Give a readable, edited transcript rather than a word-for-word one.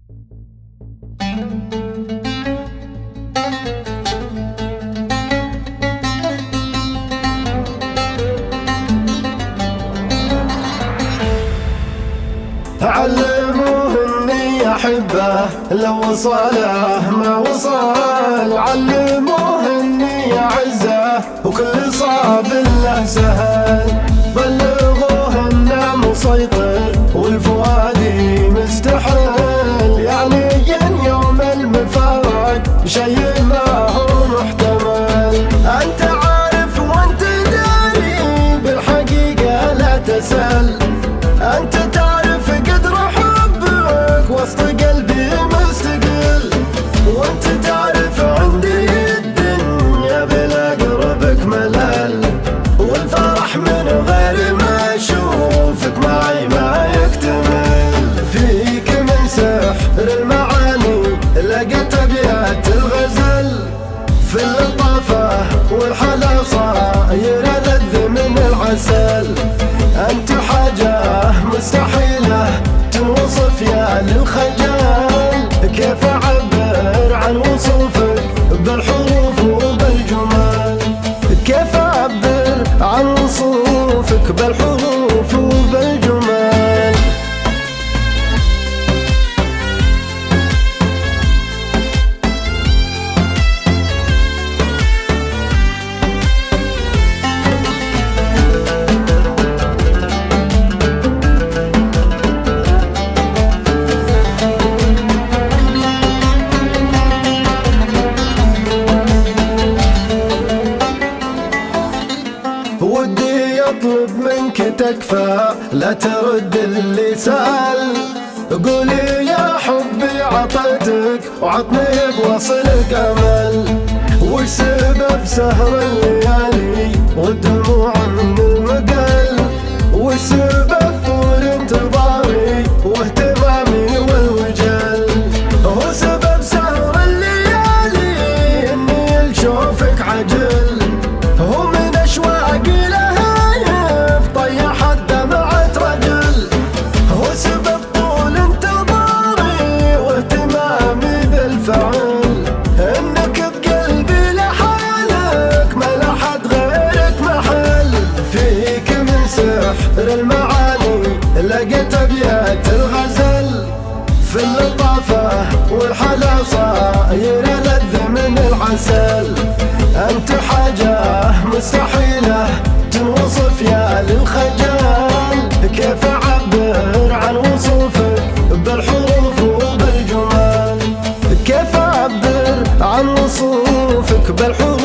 علموه اني احبه لو وصله ما وصل، علموه اني اعزه وكل صعب له سهل، بلغوه انه مسيطر والفؤادي مستحيل، يعني يوم المفارق شيء ما هو محتمل. انت عارف وانت داري بالحقيقة لا تسأل، انت تعرف قدر حبك وسط قلبي مستقل، وانت تعرف عندي الدنيا بلا قربك ملل، والفرح من غير ما اشوفك معي ما يكتمل. فيك من سحر المعاني لقيت ابيات الغزل، في اللطافة والحلا صاير ألذ من العسل، انت حاجة مستحيلة توصف يا للخجل، كيف اعبر عن وصوفك بالحروف وبالجمال، كيف اعبر عن وصوفك بالحروف وبالجمال. ودي اطلب منك تكفى لا ترد اللي سأل، قولي يا حبي عطيتك وعطني بوصلك امل، وش سبب سهر الليالي والدموع من المقل، وش سبب طول انتظاري واهتمامي والوجل، هو سبب سهر الليالي اني لشوفك عجل، هو من اشواقي لهايب طيحت دمعة رجل، هو سبب طول انتظاري واهتمامي بالفعل، انك بقلبي لحالك ما لحد غيرك محل. فيك من سحر المعاني لقيت ابيات الغزل، في اللطافة والحلا صاير ألذ من العسل، انت حاجة مستحيلة توصف يا للخجل، كيف اعبر عن وصوفك بالحروف وبالجمال، كيف اعبر عن وصوفك بالحروف